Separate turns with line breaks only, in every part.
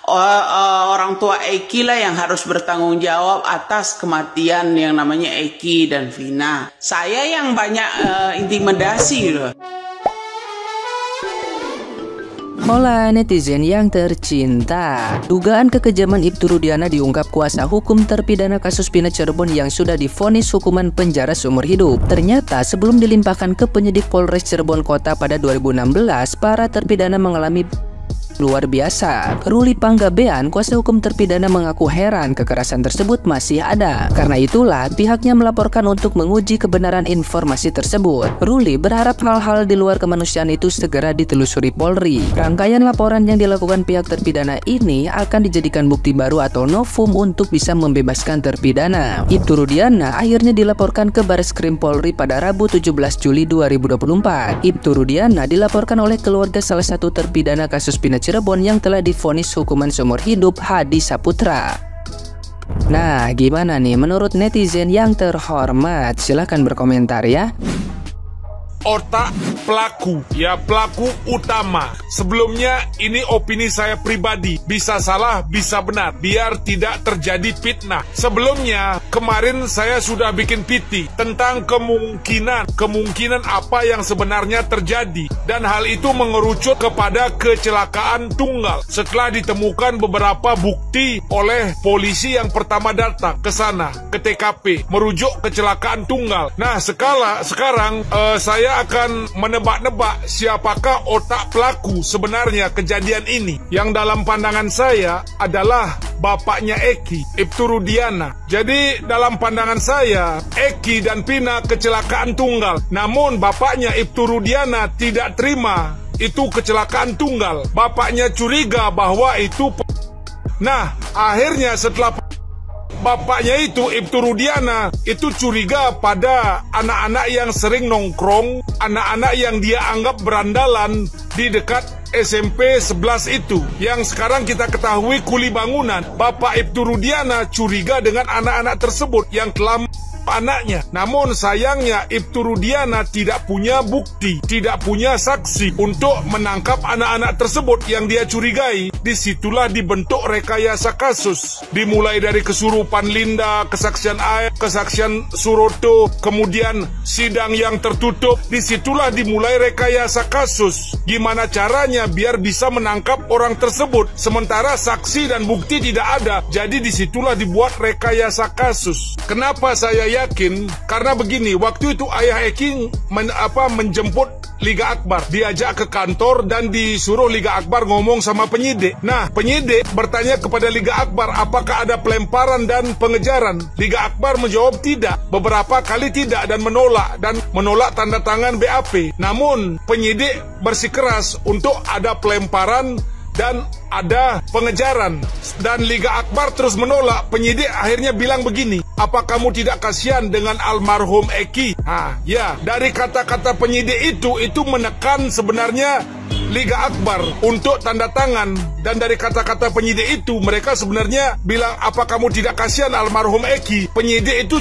orang tua Eki lah yang harus bertanggung jawab atas kematian yang namanya Eki dan Vina. Saya yang banyak intimidasi loh.
Hola netizen yang tercinta, dugaan kekejaman Ibtu Rudiana diungkap kuasa hukum terpidana kasus Pina Cirebon yang sudah divonis hukuman penjara seumur hidup. Ternyata sebelum dilimpahkan ke penyidik Polres Cirebon Kota pada 2016, para terpidana mengalami luar biasa. Ruli Panggabean, kuasa hukum terpidana, mengaku heran kekerasan tersebut masih ada. Karena itulah pihaknya melaporkan untuk menguji kebenaran informasi tersebut. Ruli berharap hal-hal di luar kemanusiaan itu segera ditelusuri Polri. Rangkaian laporan yang dilakukan pihak terpidana ini akan dijadikan bukti baru atau novum untuk bisa membebaskan terpidana. Ibtu Rudiana akhirnya dilaporkan ke Bareskrim Polri pada Rabu 17 Juli 2024. Ibtu Rudiana dilaporkan oleh keluarga salah satu terpidana kasus Pina Cirebon yang telah divonis hukuman seumur hidup, Hadi Saputra. Nah, gimana nih menurut netizen yang terhormat? Silahkan berkomentar ya.
Otak pelaku, ya pelaku utama. Sebelumnya ini opini saya pribadi, bisa salah, bisa benar, biar tidak terjadi fitnah. Sebelumnya kemarin saya sudah bikin PT tentang kemungkinan apa yang sebenarnya terjadi, dan hal itu mengerucut kepada kecelakaan tunggal. Setelah ditemukan beberapa bukti oleh polisi yang pertama datang ke sana, ke TKP, merujuk kecelakaan tunggal. Nah, sekarang saya akan menebak-nebak siapakah otak pelaku sebenarnya kejadian ini. Yang dalam pandangan saya adalah bapaknya Eki, Ibtu Rudiana. Jadi dalam pandangan saya, Eki dan Pina kecelakaan tunggal. Namun bapaknya Ibtu Rudiana tidak terima itu kecelakaan tunggal. Bapaknya curiga bahwa itu. Nah, akhirnya setelah bapaknya itu, Ibtu Rudiana, itu curiga pada anak-anak yang sering nongkrong, anak-anak yang dia anggap berandalan di dekat SMP 11 itu, yang sekarang kita ketahui kuli bangunan. Bapak Ibtu Rudiana curiga dengan anak-anak tersebut yang telah anaknya. Namun sayangnya Ibtu Rudiana tidak punya bukti, tidak punya saksi untuk menangkap anak-anak tersebut yang dia curigai. Disitulah dibentuk rekayasa kasus. Dimulai dari kesurupan Linda, kesaksian Aep, kesaksian Suroto, kemudian sidang yang tertutup. Disitulah dimulai rekayasa kasus. Gimana caranya biar bisa menangkap orang tersebut, sementara saksi dan bukti tidak ada. Jadi disitulah dibuat rekayasa kasus. Kenapa saya yakin? Karena begini, waktu itu ayah Eki menjemput Liga Akbar, diajak ke kantor dan disuruh Liga Akbar ngomong sama penyidik. Nah, penyidik bertanya kepada Liga Akbar apakah ada pelemparan dan pengejaran. Liga Akbar menjawab tidak, beberapa kali tidak, dan menolak tanda tangan BAP. Namun penyidik bersikeras untuk ada pelemparan dan ada pengejaran, dan Liga Akbar terus menolak. Penyidik akhirnya bilang begini, apa kamu tidak kasihan dengan almarhum Eki? Ya, dari kata-kata penyidik itu menekan sebenarnya Liga Akbar untuk tanda tangan, dan dari kata-kata penyidik itu mereka sebenarnya bilang, apa kamu tidak kasihan almarhum Eki? Penyidik itu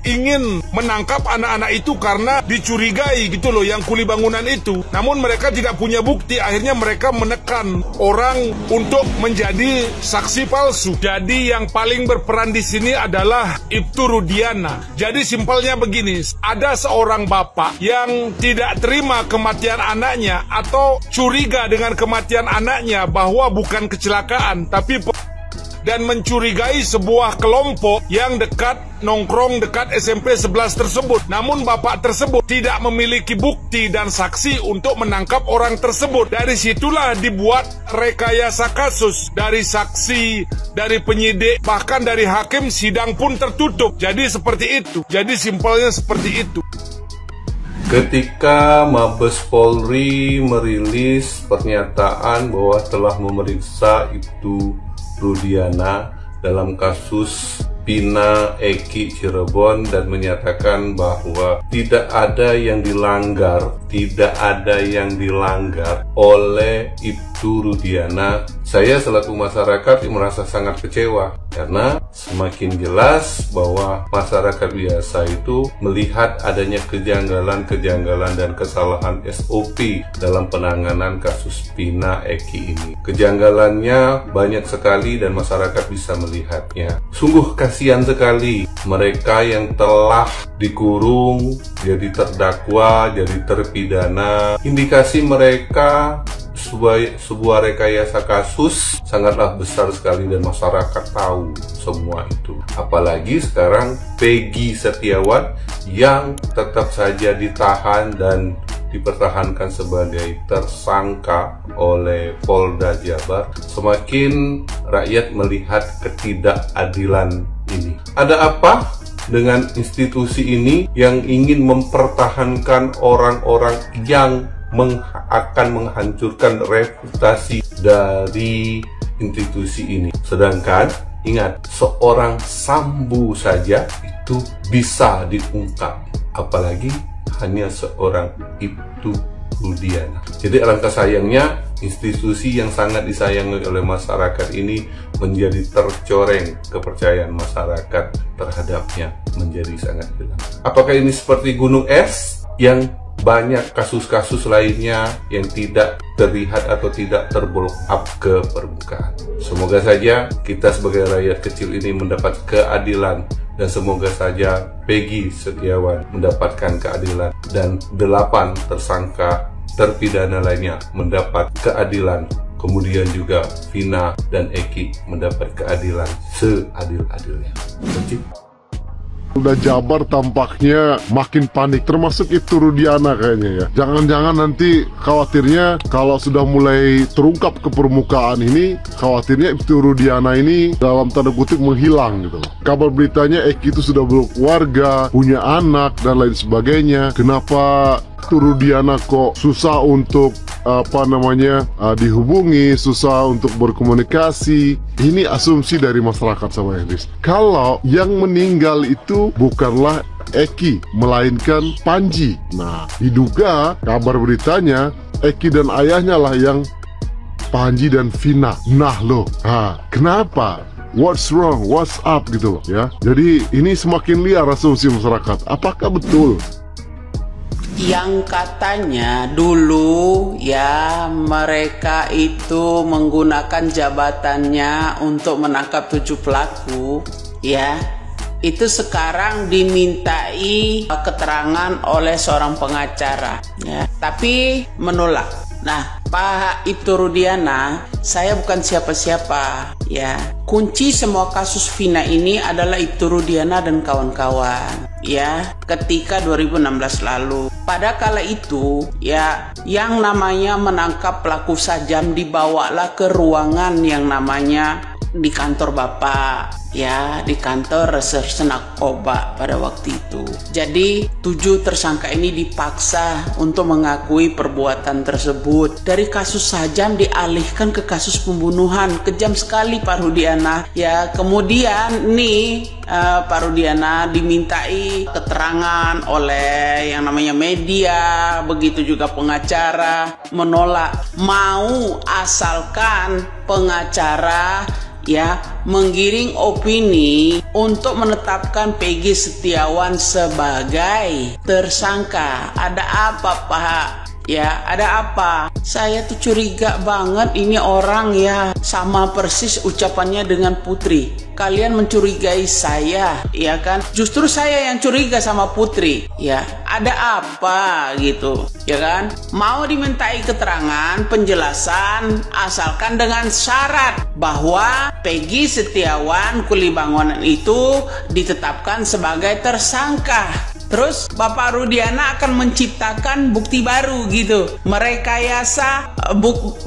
ingin menangkap anak-anak itu karena dicurigai gitu loh, yang kuli bangunan itu. Namun mereka tidak punya bukti, akhirnya mereka menekan orang untuk menjadi saksi palsu. Jadi yang paling berperan di sini adalah Ibtu Rudiana. Jadi simpelnya begini, ada seorang bapak yang tidak terima kematian anaknya atau curiga dengan kematian anaknya bahwa bukan kecelakaan tapi dan mencurigai sebuah kelompok yang nongkrong dekat SMP 11 tersebut. Namun bapak tersebut tidak memiliki bukti dan saksi untuk menangkap orang tersebut. Dari situlah dibuat rekayasa kasus. Dari saksi, dari penyidik, bahkan dari hakim, sidang pun tertutup. Jadi seperti itu. Jadi simpelnya seperti itu.
Ketika Mabes Polri merilis pernyataan bahwa telah memeriksa Ibtu Rudiana dalam kasus Pina Eki Cirebon dan menyatakan bahwa tidak ada yang dilanggar oleh Ibtu Ibtu Rudiana, saya selaku masyarakat merasa sangat kecewa karena semakin jelas bahwa masyarakat biasa itu melihat adanya kejanggalan dan kesalahan SOP dalam penanganan kasus Pina Eki ini. Kejanggalannya banyak sekali dan masyarakat bisa melihatnya. Sungguh kasihan sekali mereka yang telah dikurung, jadi terdakwa, jadi terpidana. Indikasi mereka sebuah rekayasa kasus sangatlah besar sekali dan masyarakat tahu semua itu. Apalagi sekarang Peggy Setiawan yang tetap saja ditahan dan dipertahankan sebagai tersangka oleh Polda Jabar. Semakin rakyat melihat ketidakadilan ini. Ada apa dengan institusi ini yang ingin mempertahankan orang-orang yang akan menghancurkan reputasi dari institusi ini? Sedangkan ingat, seorang Sambo saja itu bisa diungkap, apalagi hanya seorang Ibtu Rudiana. Jadi alangkah sayangnya institusi yang sangat disayangi oleh masyarakat ini menjadi tercoreng, kepercayaan masyarakat terhadapnya menjadi sangat hilang. Apakah ini seperti gunung es yang banyak kasus-kasus lainnya yang tidak terlihat atau tidak terblok up ke permukaan? Semoga saja kita sebagai rakyat kecil ini mendapat keadilan, dan semoga saja Peggy Setiawan mendapatkan keadilan dan 8 tersangka terpidana lainnya mendapat keadilan. Kemudian juga Vina dan Eki mendapat keadilan seadil-adilnya.
Udah Jabar tampaknya makin panik, termasuk Ibtu Rudiana kayaknya ya. Jangan-jangan nanti khawatirnya kalau sudah mulai terungkap ke permukaan ini, khawatirnya Ibtu Rudiana ini dalam tanda kutip menghilang gitu. Kabar beritanya Eki itu sudah berkeluarga, punya anak dan lain sebagainya. Kenapa Ibtu Rudiana kok susah untuk dihubungi, susah untuk berkomunikasi? Ini asumsi dari masyarakat sama Elis. Kalau yang meninggal itu bukanlah Eki, melainkan Panji. Nah, diduga kabar beritanya Eki dan ayahnya lah yang Panji dan Vina. Nah loh, kenapa? What's wrong? What's up gitu loh ya. Jadi ini semakin liar asumsi masyarakat. Apakah betul?
Yang katanya dulu ya mereka itu menggunakan jabatannya untuk menangkap 7 pelaku ya, itu sekarang dimintai keterangan oleh seorang pengacara ya, tapi menolak. Nah, Pak Ibtu Rudiana, saya bukan siapa-siapa ya. Kunci semua kasus Vina ini adalah Ibtu Rudiana dan kawan-kawan ya, ketika 2016 lalu. Pada kala itu ya, yang namanya menangkap pelaku sajam dibawalah ke ruangan yang namanya di kantor Bapak ya, di kantor reserse narkoba pada waktu itu. Jadi 7 tersangka ini dipaksa untuk mengakui perbuatan tersebut. Dari kasus sajam dialihkan ke kasus pembunuhan. Kejam sekali Pak Rudiana ya. Kemudian nih Pak Rudiana dimintai keterangan oleh yang namanya media, begitu juga pengacara, menolak. Mau asalkan pengacara ya menggiring opini untuk menetapkan Peggy Setiawan sebagai tersangka. Ada apa Pak? Ya, ada apa? Saya tuh curiga banget ini orang ya, sama persis ucapannya dengan Putri. Kalian mencurigai saya, ya kan? Justru saya yang curiga sama Putri. Ya, ada apa gitu, ya kan? Mau dimintai keterangan, penjelasan, asalkan dengan syarat bahwa Peggy Setiawan Kuli Bangunan itu ditetapkan sebagai tersangka. Terus Bapak Rudiana akan menciptakan bukti baru gitu, merekayasa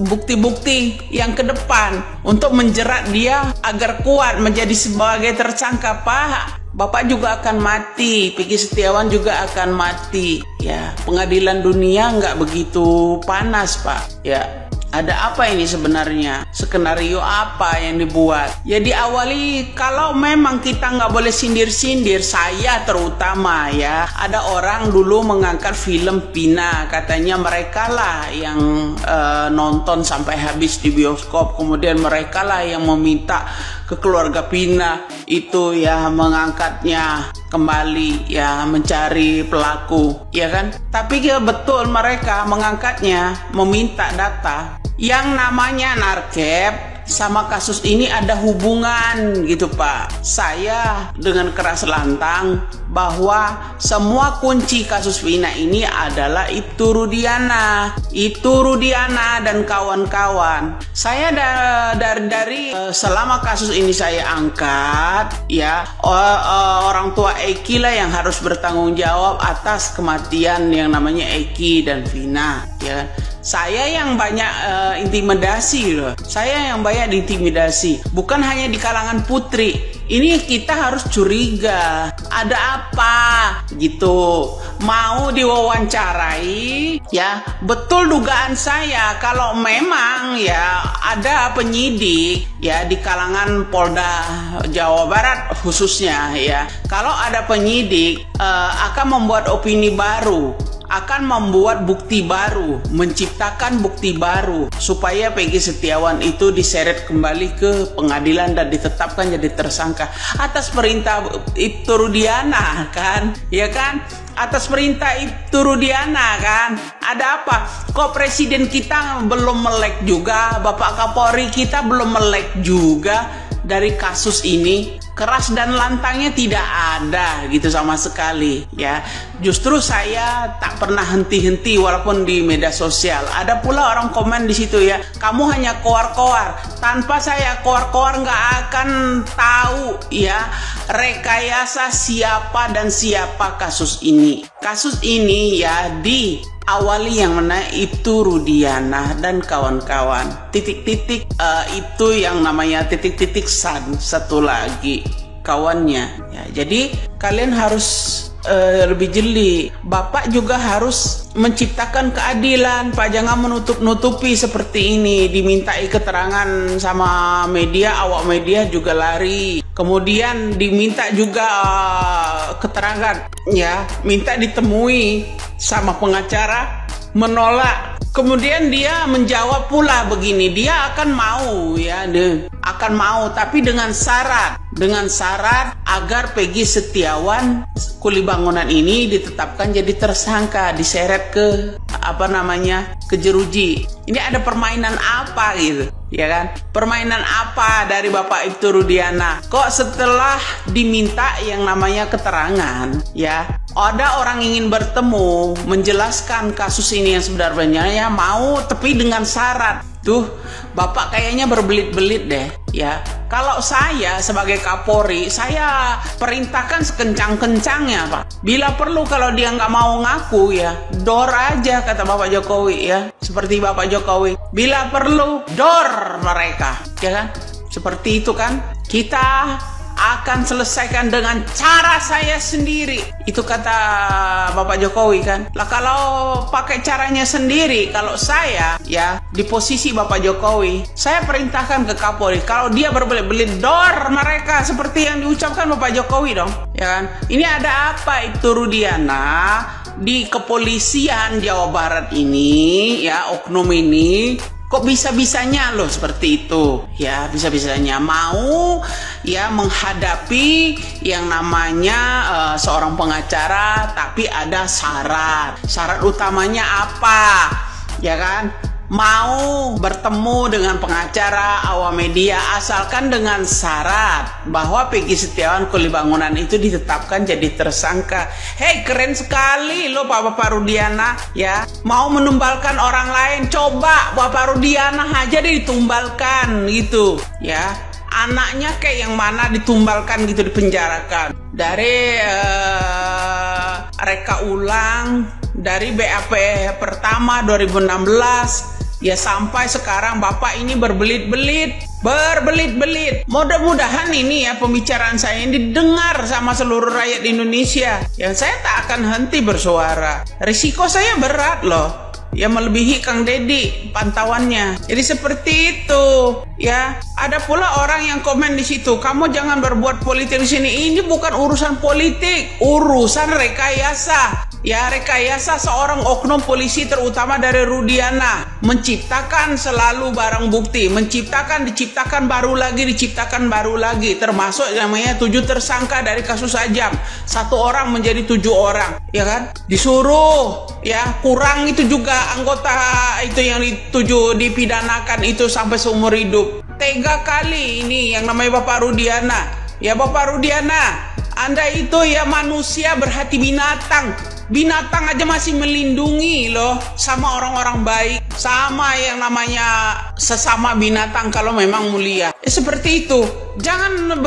bukti-bukti yang ke depan untuk menjerat dia agar kuat menjadi sebagai tersangka. Pak, Bapak juga akan mati, Peggy Setiawan juga akan mati ya. Pengadilan dunia nggak begitu panas Pak ya. Ada apa ini sebenarnya? Skenario apa yang dibuat? Ya diawali kalau memang kita nggak boleh sindir-sindir, saya terutama ya. Ada orang dulu mengangkat film Pina, katanya mereka lah yang nonton sampai habis di bioskop, kemudian mereka lah yang meminta ke keluarga Pina itu ya mengangkatnya kembali, ya mencari pelaku, ya kan? Tapi ya betul mereka mengangkatnya, meminta data. Yang namanya narkep sama kasus ini ada hubungan gitu Pak. Saya dengan keras lantang bahwa semua kunci kasus Vina ini adalah Ibtu Rudiana dan kawan-kawan. Saya dari selama kasus ini saya angkat ya, orang tua Eki lah yang harus bertanggung jawab atas kematian yang namanya Eki dan Vina ya. Saya yang banyak intimidasi loh. Saya yang banyak diintimidasi. Bukan hanya di kalangan putri. Ini kita harus curiga. Ada apa gitu. Mau diwawancarai ya. Betul dugaan saya kalau memang ya ada penyidik ya di kalangan Polda Jawa Barat khususnya ya. Kalau ada penyidik akan membuat opini baru, akan membuat bukti baru, menciptakan bukti baru supaya Peggy Setiawan itu diseret kembali ke pengadilan dan ditetapkan jadi tersangka atas perintah Ibtu Rudiana kan, ya kan? Atas perintah Ibtu Rudiana kan. Ada apa? Kok presiden kita belum melek juga, Bapak Kapolri kita belum melek juga dari kasus ini? Keras dan lantangnya tidak ada gitu sama sekali ya. Justru saya tak pernah henti-henti walaupun di media sosial. Ada pula orang komen di situ ya, kamu hanya koar-koar. Tanpa saya koar-koar nggak akan tahu ya rekayasa siapa dan siapa kasus ini. Kasus ini ya awali yang mana Ibtu Rudiana dan kawan-kawan. Titik-titik itu yang namanya titik-titik satu lagi kawannya ya. Jadi kalian harus lebih jeli. Bapak juga harus menciptakan keadilan Pak. Jangan menutup-nutupi seperti ini. Dimintai keterangan sama media, awak media juga lari. Kemudian diminta juga keterangan ya, minta ditemui sama pengacara, menolak. Kemudian dia menjawab pula begini, dia akan mau ya, akan mau tapi dengan syarat agar Peggy Setiawan kuli bangunan ini ditetapkan jadi tersangka, diseret ke ke jeruji. Ini ada permainan apa gitu ya kan? Permainan apa dari Bapak Ibtu Rudiana? Kok setelah diminta yang namanya keterangan ya, ada orang ingin bertemu menjelaskan kasus ini yang sebenarnya ya, mau tapi dengan syarat. Tuh, Bapak kayaknya berbelit-belit deh ya. Kalau saya sebagai Kapolri, saya perintahkan sekencang-kencangnya Pak. Bila perlu kalau dia nggak mau ngaku ya, dor aja kata Bapak Jokowi ya. Seperti Bapak Jokowi, bila perlu dor mereka ya kan. Seperti itu kan. Kita akan selesaikan dengan cara saya sendiri. Itu kata Bapak Jokowi kan. Lah kalau pakai caranya sendiri, kalau saya ya di posisi Bapak Jokowi, saya perintahkan ke Kapolri, kalau dia berbelit-belit dor mereka seperti yang diucapkan Bapak Jokowi dong, ya kan? Ini ada apa Ibtu Rudiana di kepolisian Jawa Barat ini ya, oknum ini kok bisa-bisanya loh seperti itu ya, bisa-bisanya mau ya menghadapi yang namanya seorang pengacara, tapi ada syarat utamanya apa ya kan? Mau bertemu dengan pengacara, awak media, asalkan dengan syarat bahwa Peggy Setiawan kuli bangunan itu ditetapkan jadi tersangka. Hei, keren sekali loh Bapak Rudiana ya. Mau menumbalkan orang lain, coba Bapak Rudiana aja deh ditumbalkan gitu ya. Anaknya kayak yang mana ditumbalkan gitu, dipenjarakan. Dari reka ulang dari BAP pertama 2016 ya sampai sekarang Bapak ini berbelit-belit. Mudah-mudahan ini ya pembicaraan saya ini didengar sama seluruh rakyat Indonesia. Yang saya tak akan henti bersuara. Risiko saya berat loh. ya melebihi Kang Deddy pantauannya. Jadi seperti itu ya. Ada pula orang yang komen di situ, kamu jangan berbuat politik di sini. Ini bukan urusan politik, urusan rekayasa. Ya, rekayasa seorang oknum polisi terutama dari Rudiana menciptakan selalu barang bukti, diciptakan baru lagi, termasuk namanya 7 tersangka dari kasus Ajam. 1 orang menjadi 7 orang, ya kan? Disuruh ya kurang itu juga anggota itu yang dipidanakan itu sampai seumur hidup. Tega kali ini yang namanya Bapak Rudiana. Ya Bapak Rudiana, Anda itu ya manusia berhati binatang. Binatang aja masih melindungi loh sama orang-orang baik, sama yang namanya sesama binatang kalau memang mulia. Seperti itu. Jangan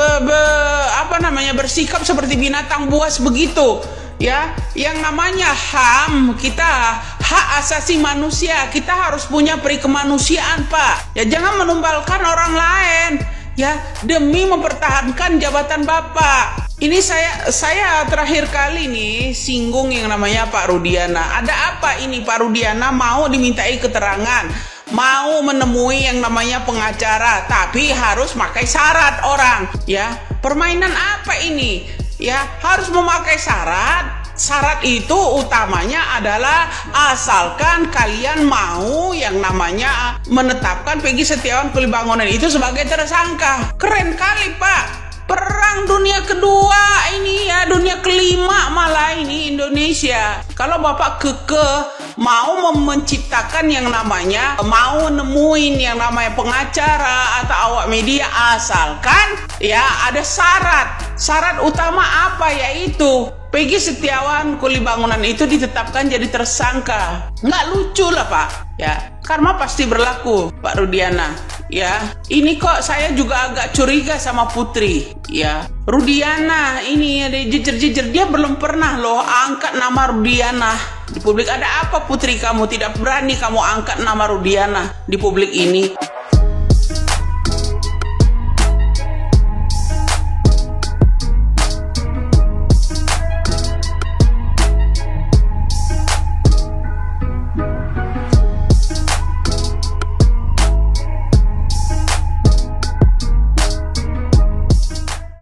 bersikap seperti binatang buas begitu. Ya, yang namanya HAM kita, hak asasi manusia, kita harus punya peri kemanusiaan, Pak. Ya jangan menumbalkan orang lain ya demi mempertahankan jabatan Bapak. Ini saya terakhir kali nih singgung yang namanya Pak Rudiana. Ada apa ini Pak Rudiana mau dimintai keterangan, mau menemui yang namanya pengacara, tapi harus pakai syarat orang. Ya, permainan apa ini? Ya, harus memakai syarat. Syarat itu utamanya adalah asalkan kalian mau yang namanya menetapkan Peggy Setiawan Kulibangunan itu sebagai tersangka. Keren kali Pak. Perang dunia kedua ini ya, dunia kelima malah ini Indonesia. Kalau Bapak kekeh mau menciptakan yang namanya, mau nemuin yang namanya pengacara atau awak media, asalkan ya ada syarat. Syarat utama apa? Yaitu Peggy Setiawan Kulibangunan itu ditetapkan jadi tersangka. Nggak lucu lah Pak. Ya, karma pasti berlaku Pak Rudiana. Ya, ini kok saya juga agak curiga sama Putri. Ya, Rudiana ini ada jejer-jejer, dia belum pernah loh angkat nama Rudiana di publik. Ada apa Putri kamu tidak berani kamu angkat nama Rudiana di publik ini?